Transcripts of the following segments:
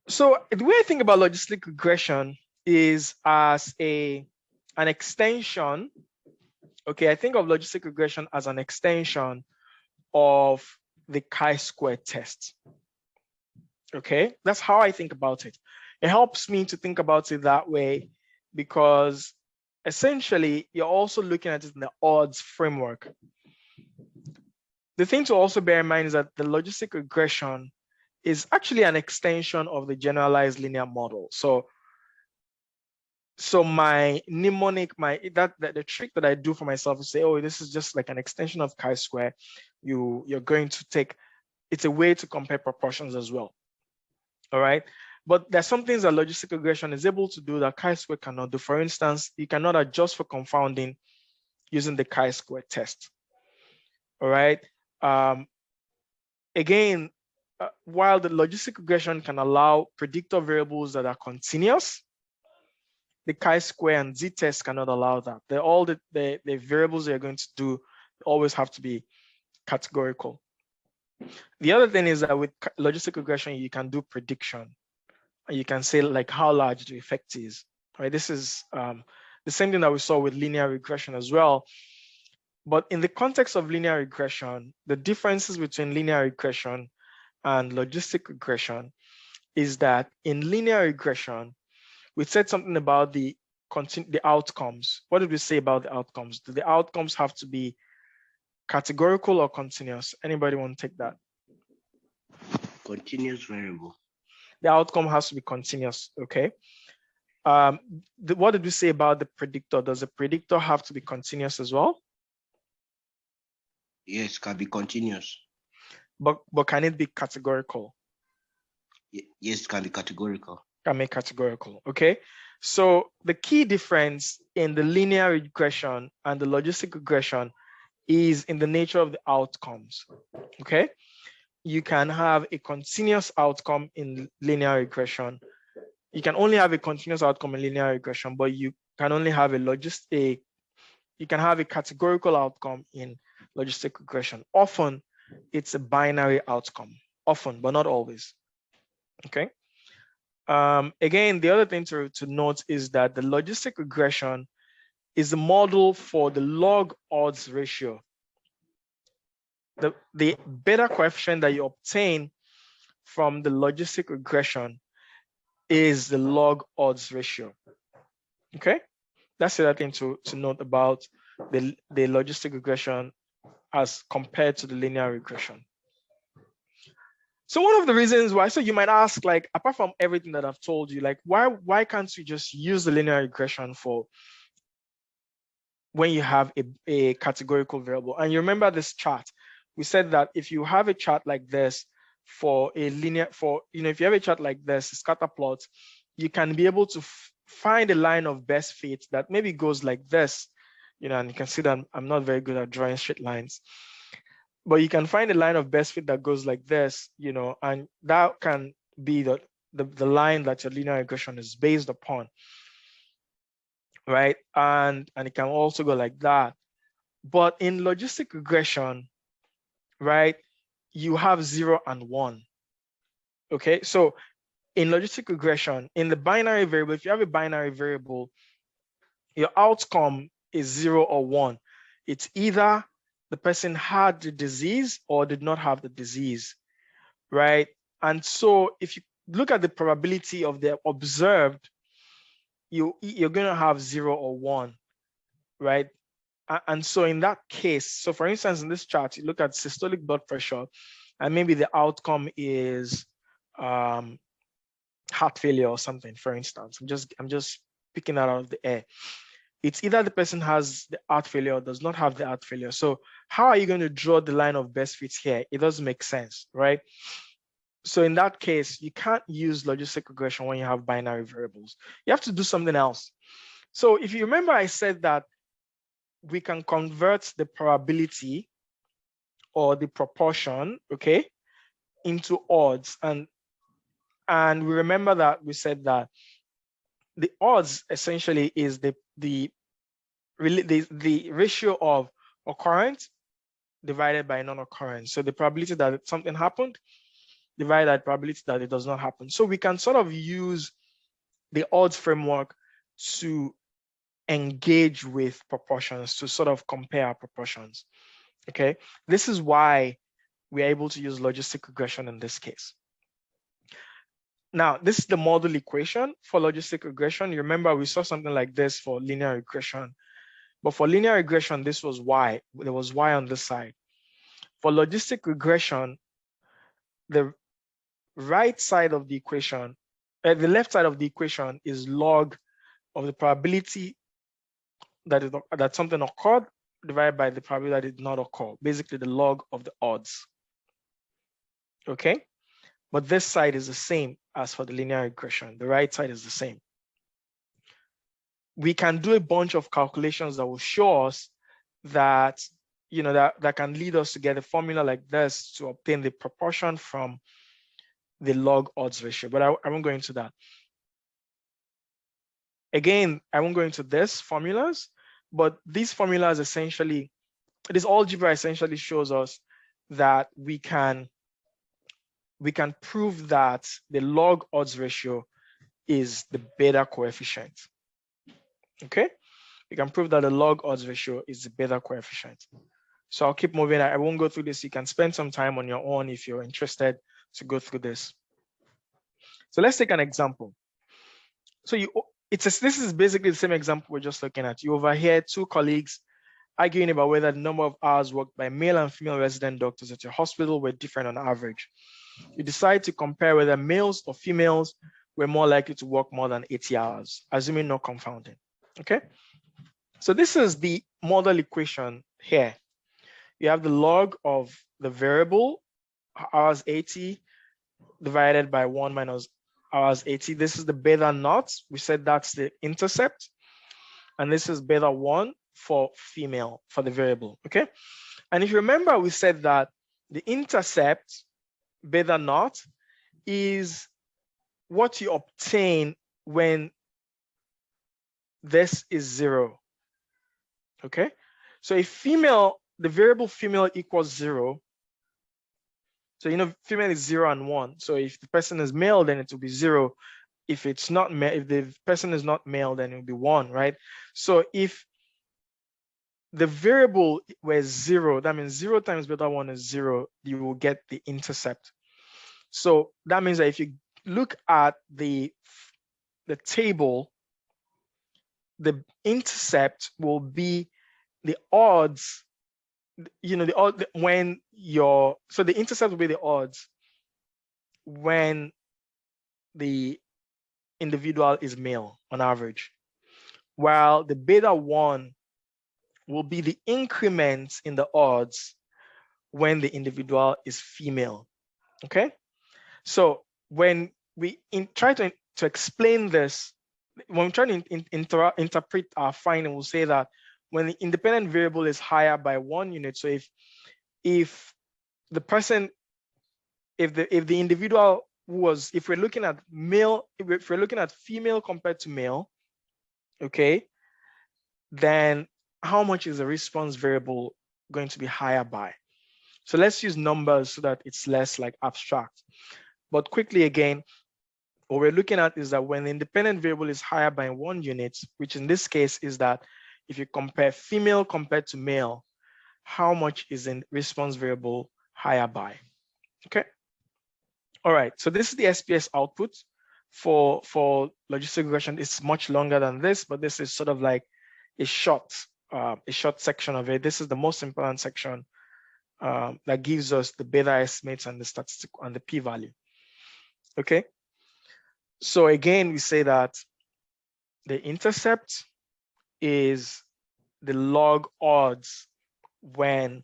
So the way I think about logistic regression is as an extension. Okay, I think of logistic regression as an extension of the chi-square test. Okay, that's how I think about it. It helps me to think about it that way because essentially you're also looking at it in the odds framework. The thing to also bear in mind is that the logistic regression is actually an extension of the generalized linear model. So my mnemonic, the trick that I do for myself is say, oh, this is just like an extension of chi-square. You're going to take, it's a way to compare proportions as well. All right. But there's some things that logistic regression is able to do that chi-square cannot do. For instance, you cannot adjust for confounding using the chi-square test. All right. Again, while the logistic regression can allow predictor variables that are continuous, the chi-square and z-test cannot allow that. They're all the variables they're going to do always have to be categorical. The other thing is that with logistic regression, you can do prediction. You can say like how large the effect is, right? This is the same thing that we saw with linear regression as well. But in the context of linear regression, the differences between linear regression and logistic regression is that in linear regression, we said something about the outcomes. What did we say about the outcomes? Do the outcomes have to be categorical or continuous? Anybody want to take that? Continuous variable. The outcome has to be continuous, okay? What did we say about the predictor? Does the predictor have to be continuous as well? Yes, can be continuous. But can it be categorical? Yes, it can be categorical. Can be categorical, okay? So the key difference in the linear regression and the logistic regression is in the nature of the outcomes, okay? You can have a continuous outcome in linear regression. You can only have a continuous outcome in linear regression, but you can only have you can have a categorical outcome in logistic regression. Often it's a binary outcome, often, but not always, okay? Again, the other thing to note is that the logistic regression is the model for the log odds ratio. The beta coefficient that you obtain from the logistic regression is the log odds ratio. Okay, that's the other thing to note about the logistic regression as compared to the linear regression. So one of the reasons why, so you might ask, like, apart from everything that I've told you, like, why can't you just use the linear regression for when you have a categorical variable? And you remember this chart, we said that if you have a chart like this for a linear, if you have a chart like this, a scatter plot, you can be able to find a line of best fit that maybe goes like this, and you can see that I'm not very good at drawing straight lines, but you can find a line of best fit that goes like this, and that can be the line that your linear regression is based upon, right? And it can also go like that. But in logistic regression, right, you have 0 and 1. Okay, so in logistic regression, in the binary variable, if you have a binary variable, your outcome is 0 or 1. It's either the person had the disease or did not have the disease, right? And so if you look at the probability of the observed, you're going to have 0 or 1, right? And so in that case, so for instance, in this chart, you look at systolic blood pressure, and maybe the outcome is heart failure or something, for instance. I'm just picking that out of the air. It's either the person has the heart failure or does not have the heart failure. So how are you going to draw the line of best fit here? It doesn't make sense, right? So in that case, you can't use logistic regression when you have binary variables. You have to do something else. So if you remember, I said that we can convert the probability or the proportion, okay, into odds. And we remember that we said that the odds essentially is the ratio of occurrence divided by non-occurrence. So the probability that something happened divided by probability that it does not happen. So we can sort of use the odds framework to engage with proportions, to sort of compare proportions. Okay, this is why we are able to use logistic regression in this case. Now, this is the model equation for logistic regression. You remember we saw something like this for linear regression, but for linear regression, this was y. There was y on this side. For logistic regression, the right side of the equation, the left side of the equation is log of the probability that something occurred divided by the probability that it did not occur, basically the log of the odds. Okay, but this side is the same as for the linear regression. The right side is the same. We can do a bunch of calculations that will show us that, you know, that can lead us to get a formula like this to obtain the proportion from the log odds ratio, but I won't go into that. Again, I won't go into this formulas, but these formulas essentially, this algebra essentially shows us that we can prove that the log odds ratio is the beta coefficient. Okay, we can prove that the log odds ratio is the beta coefficient. So I'll keep moving. I won't go through this. You can spend some time on your own if you're interested to go through this. So let's take an example. So this is basically the same example we're just looking at. You overhear two colleagues arguing about whether the number of hours worked by male and female resident doctors at your hospital were different on average. You decide to compare whether males or females were more likely to work more than 80 hours, assuming no confounding. Okay, so this is the model equation here. You have the log of the variable, hours 80, divided by 1 minus hours 80. This is the beta naught. We said that's the intercept. And this is beta 1 for female, for the variable, okay? And if you remember, we said that the intercept, beta naught, is what you obtain when this is 0, okay? So if female, the variable female equals 0, so, you know, female is 0 and 1. So if the person is male, then it will be 0. If it's not male, if the person is not male, then it will be 1, right? So if the variable were 0, that means 0 times beta 1 is 0, you will get the intercept. So that means that if you look at the table, the intercept will be the odds, you know, the odd when your, so the intercept will be the odds when the individual is male on average, while the beta 1 will be the increments in the odds when the individual is female. Okay, so when we try to explain this, when we try to interpret our finding, we'll say that when the independent variable is higher by 1 unit, so if the person, if the individual was, if we're looking at male, if we're looking at female compared to male, okay, then how much is the response variable going to be higher by? So let's use numbers so that it's less like abstract. But quickly again, what we're looking at is that when the independent variable is higher by 1 unit, which in this case is that if you compare female compared to male, how much is the response variable higher by? Okay. All right. So this is the Spss output for logistic regression. It's much longer than this, but this is sort of like a short section of it. This is the most important section that gives us the beta estimates and the statistical and the p-value. Okay. So again, we say that the intercept is the log odds when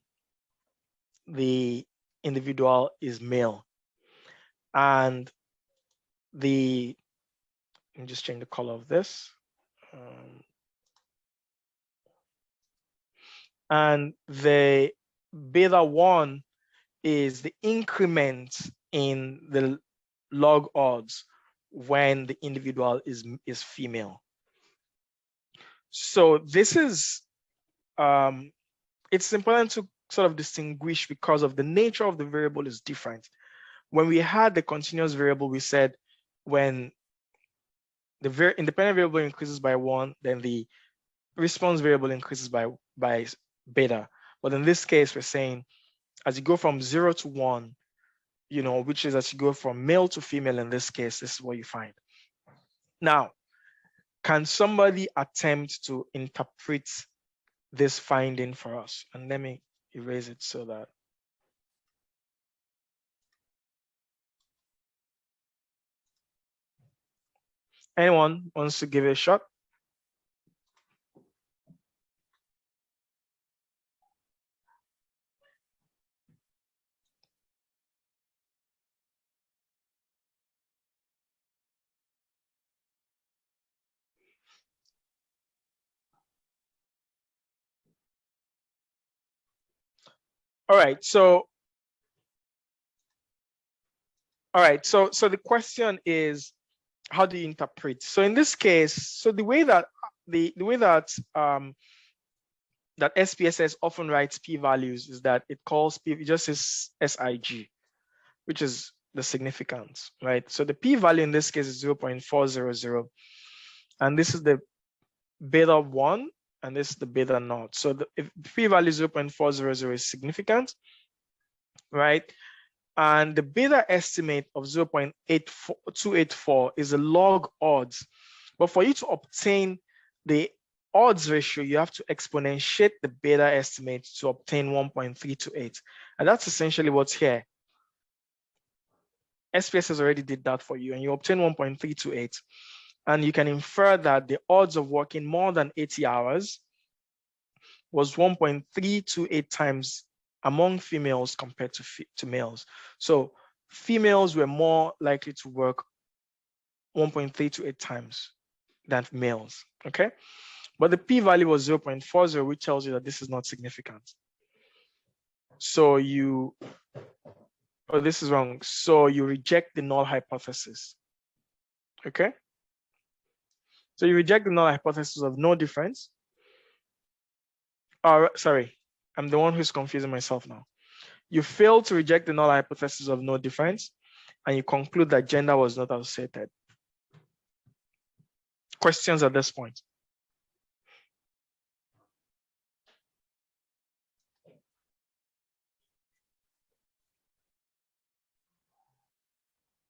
the individual is male, and let me just change the color of this. And the beta 1 is the increment in the log odds when the individual is female. So this is, it's important to sort of distinguish because of the nature of the variable is different. when we had the continuous variable, we said when the independent variable increases by 1, then the response variable increases by beta. But in this case, we're saying as you go from 0 to 1, which is as you go from male to female, in this case, this is what you find. Now, can somebody attempt to interpret this finding for us? And let me erase it so that anyone wants to give it a shot? All right, so the question is, how do you interpret? So in this case, so the way that that SPSS often writes p-values is that it calls p, it just says SIG, which is the significance, right? So the p-value in this case is 0.400, and this is the beta 1, and this is the beta 0. So if p-value 0.400 is significant, right? And the beta estimate of 0.284 is a log odds. But for you to obtain the odds ratio, you have to exponentiate the beta estimate to obtain 1.328. And that's essentially what's here. SPSS already did that for you, and you obtain 1.328. And you can infer that the odds of working more than 80 hours was 1.328 times among females compared to males. So females were more likely to work 1.328 times than males, okay? But the p-value was 0.40, which tells you that this is not significant. So this is wrong. So you reject the null hypothesis, okay? So you reject the null hypothesis of no difference. Sorry, I'm the one who's confusing myself now. You fail to reject the null hypothesis of no difference, and you conclude that gender was not associated. Questions at this point?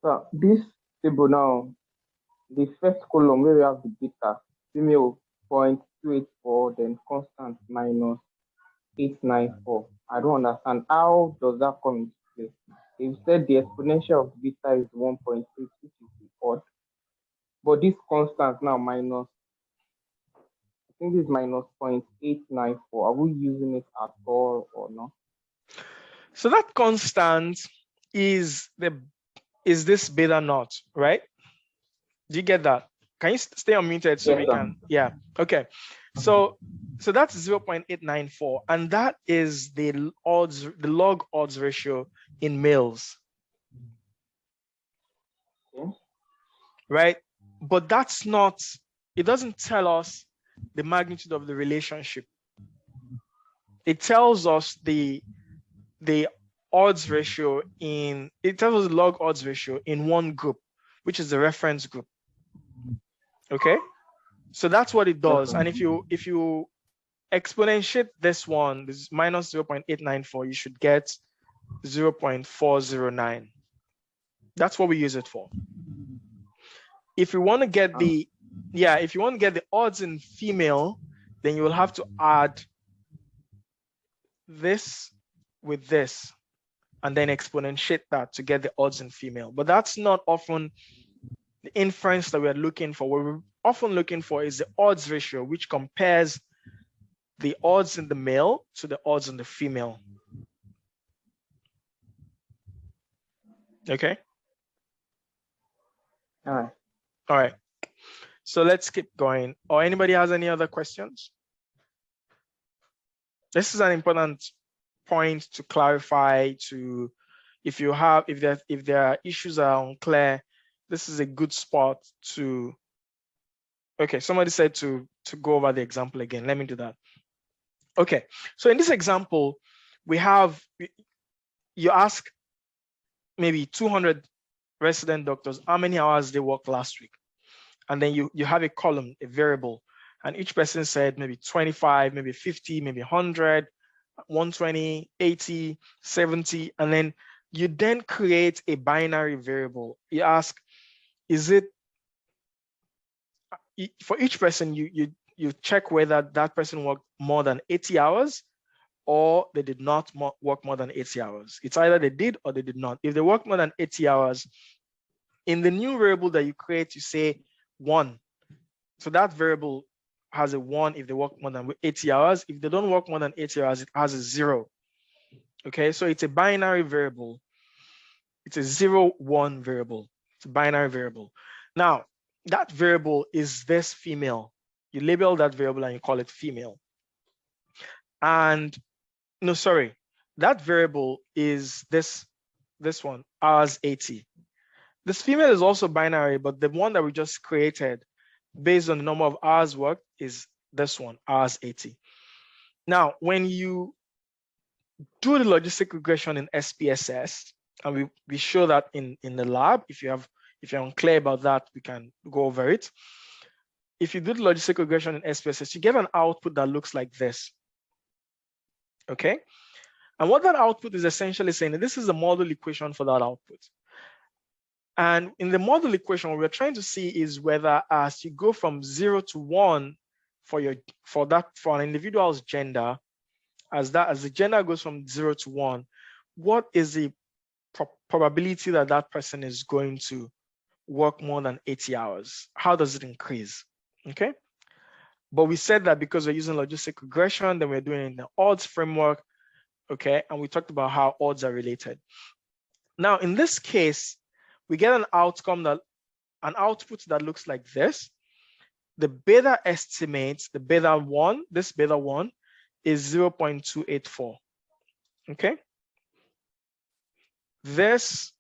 So this table now, the first column where we have the beta, female 0.284, then constant minus 894. I don't understand. How does that come into play? You said the exponential of beta is 1.3, which is the odd. But this constant now minus, I think this is minus 0.894. Are we using it at all or not? So that constant is this beta naught, right? Do you get that? Can you stay unmuted so we can? Yeah. Okay. So that's 0.894, and that is the log odds ratio in males. Okay. Right? But that's not, it doesn't tell us the magnitude of the relationship. It tells us the odds ratio it tells us the log odds ratio in one group, which is the reference group. Okay? So that's what it does. And if you exponentiate this one, this is minus 0.894, you should get 0.409. That's what we use it for. If you want to get if you want to get the odds in female, then you will have to add this with this and then exponentiate that to get the odds in female. But that's not often the inference that we're looking for. What we're often looking for is the odds ratio, which compares the odds in the male to the odds in the female. Okay? All right. So let's keep going. Or anybody has any other questions? This is an important point to clarify. If there are issues that are unclear, this is a good spot to. Okay, somebody said to go over the example again. Let me do that. Okay, so in this example, you ask maybe 200 resident doctors, how many hours they worked last week. And then you have a column, a variable, and each person said maybe 25, maybe 50, maybe 100, 120, 80, 70, and then you then create a binary variable. You ask, is it, for each person, you check whether that person worked more than 80 hours or they did not work more than 80 hours. It's either they did or they did not. If they worked more than 80 hours, in the new variable that you create, you say 1. So that variable has a 1 if they work more than 80 hours. If they don't work more than 80 hours, it has a 0. Okay, so it's a binary variable. It's a 0, 1 variable. It's a binary variable. Now, that variable is this female. You label that variable and you call it female. And no, sorry, that variable is this one, hours 80. This female is also binary, but the one that we just created based on the number of hours worked is this one, hours 80. Now, when you do the logistic regression in SPSS, and we show that in the lab, if you're unclear about that, we can go over it. If you do the logistic regression in SPSS, you get an output that looks like this. Okay? And what that output is essentially saying, this is the model equation for that output. And in the model equation, what we're trying to see is whether as you go from 0 to 1 for an individual's gender, as the gender goes from 0 to 1, what is the probability that that person is going to work more than 80 hours? How does it increase? Okay. But we said that because we're using logistic regression, then we're doing it in the odds framework. Okay. And we talked about how odds are related. Now, in this case, we get an output that looks like this. The beta estimates, the beta 1, this beta 1 is 0.284. Okay. This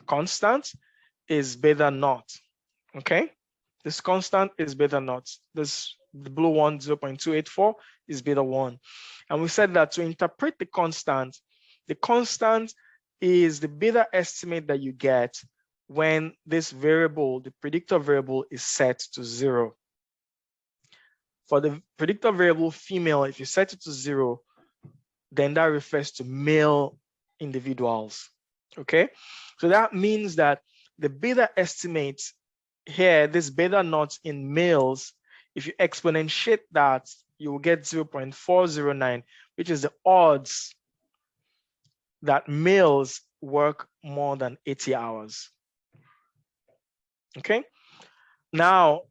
constant is beta naught. Okay. This constant is beta naught. The blue one, 0.284, is beta 1. And we said that to interpret the constant is the beta estimate that you get when this variable, the predictor variable, is set to 0. For the predictor variable female, if you set it to 0, then that refers to male individuals. Okay, so that means that the beta estimate here, this beta naught in males, if you exponentiate that, you will get 0.409, which is the odds that males work more than 80 hours. Okay, now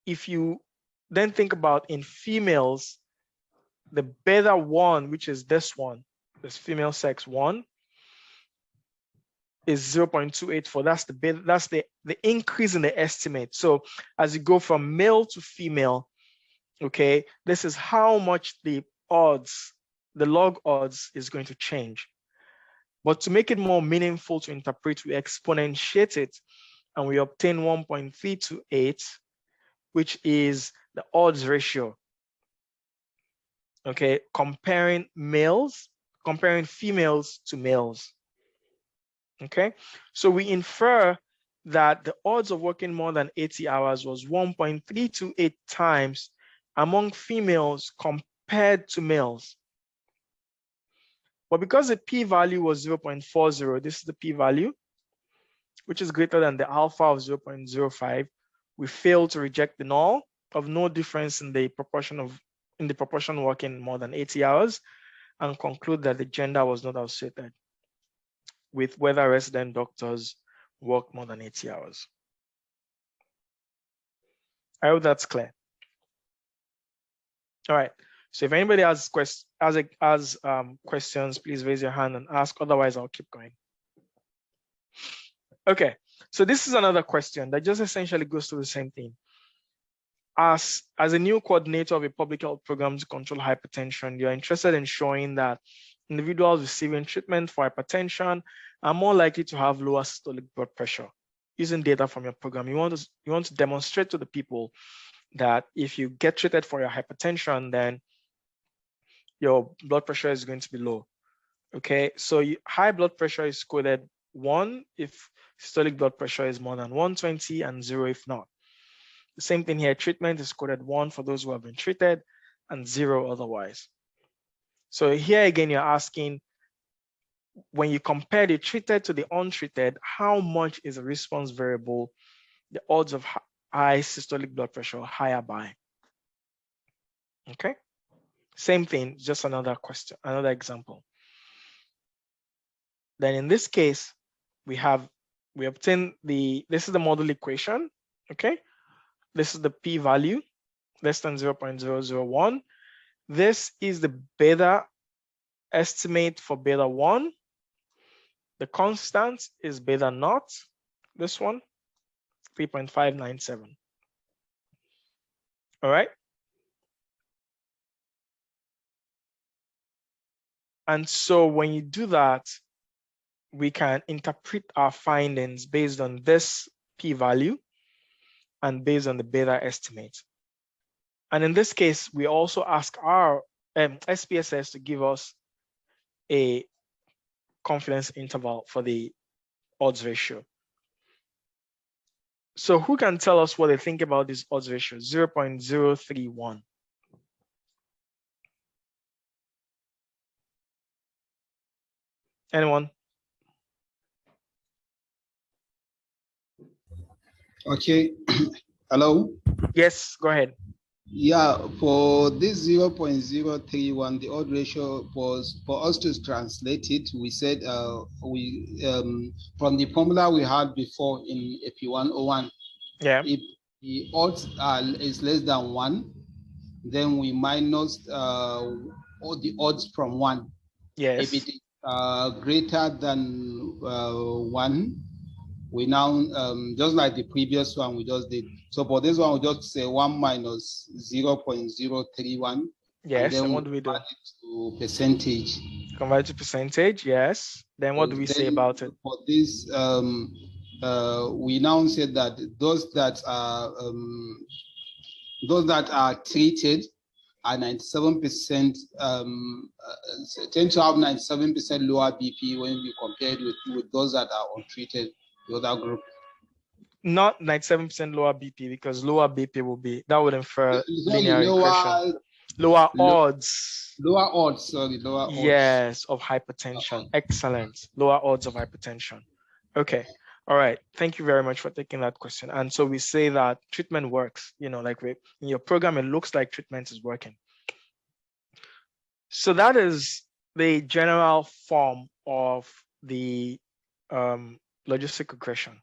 if you then think about in females, the beta 1, which is this one, this female sex 1, is 0.284. That's the beta, that's the increase in the estimate. So as you go from male to female, okay, this is how much the odds, the log odds, is going to change. But to make it more meaningful to interpret, we exponentiate it and we obtain 1.328, which is the odds ratio. Okay, comparing females to males. Okay, so we infer that the odds of working more than 80 hours was 1.328 times among females compared to males. But because the p-value was 0.40, this is the p-value, which is greater than the alpha of 0.05, we fail to reject the null of no difference in the proportion working more than 80 hours, and conclude that the gender was not associated with whether resident doctors work more than 80 hours. I hope that's clear. All right. So if anybody has questions, please raise your hand and ask. Otherwise, I'll keep going. Okay. So this is another question that just essentially goes to the same thing. As a new coordinator of a public health program to control hypertension, you're interested in showing that individuals receiving treatment for hypertension are more likely to have lower systolic blood pressure using data from your program. You want to demonstrate to the people that if you get treated for your hypertension, then your blood pressure is going to be low. Okay, so high blood pressure is coded 1 if systolic blood pressure is more than 120 and 0 if not. The same thing here, treatment is coded 1 for those who have been treated and 0 otherwise. So here again, you're asking, when you compare the treated to the untreated, how much is the response variable, the odds of high systolic blood pressure higher by? Okay, same thing, just another question, another example. Then in this case, we obtain this is the model equation, okay? This is the p-value, less than 0.001. This is the beta estimate for beta 1. The constant is beta naught, this one, 3.597. All right. And so when you do that, we can interpret our findings based on this p-value and based on the beta estimate. And in this case, we also ask our SPSS to give us a confidence interval for the odds ratio. So who can tell us what they think about this odds ratio, 0.031? Anyone? Okay. Hello? Yes, go ahead. Yeah, for this 0.031, the odd ratio was, for us to translate it, we said from the formula we had before in AP101, Yeah. if the odds is less than 1, then we minus all the odds from 1. Yes. If it is greater than 1, we now, just like the previous one we just did. So for this one, we just say 1 minus 0.031. Yes, and then what do we do? Convert it to percentage. Convert to percentage, yes. Then what do we say about it? For this, we now said that those that are treated are 97%, tend to have 97% lower BP when we compare it with those that are untreated, the other group. Not 97% lower BP, because lower BP will be, that would infer linear regression. Lower odds. Lower odds, sorry, lower odds. Yes, of hypertension. Excellent. Lower odds of hypertension. Okay. All right. Thank you very much for taking that question. And so we say that treatment works, like in your program, it looks like treatment is working. So that is the general form of the logistic regression.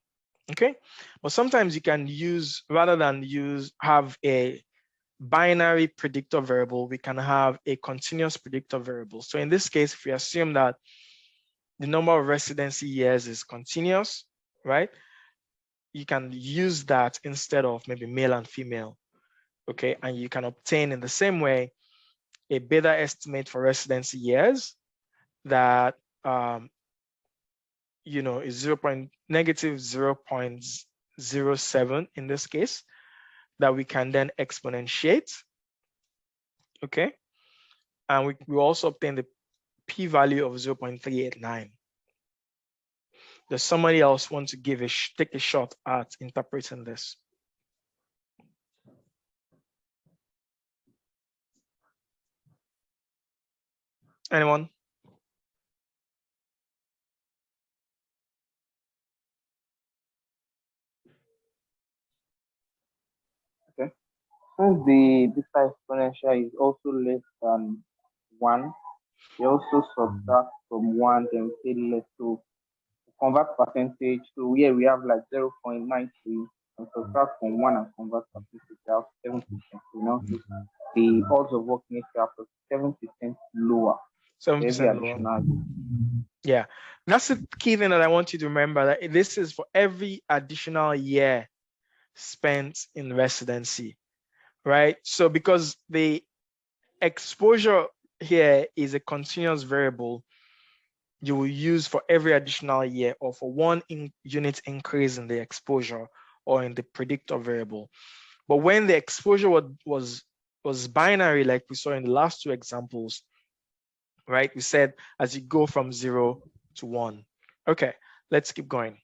Okay. But sometimes you can use, rather than have a binary predictor variable, we can have a continuous predictor variable. So in this case, if we assume that the number of residency years is continuous, right? You can use that instead of maybe male and female, okay? And you can obtain in the same way a beta estimate for residency years that is negative 0.07 in this case, that we can then exponentiate, okay? And we also obtain the p-value of 0.389. Does somebody else want to take a shot at interpreting this? Anyone? Okay. Since the beta exponential is also less than 1, we also subtract from 1, then say less to convert percentage. So here we have like 0.93, and subtract from 1 and convert percentage, we have 7%. So now the odds of working are 7% lower. 7% lower. Yeah, that's the key thing that I want you to remember, that this is for every additional year spent in residency, right? So because the exposure here is a continuous variable, you will use for every additional year, or for 1 unit increase in the exposure or in the predictor variable. But when the exposure was binary, like we saw in the last 2 examples, right? We said as you go from 0 to 1. Okay, let's keep going.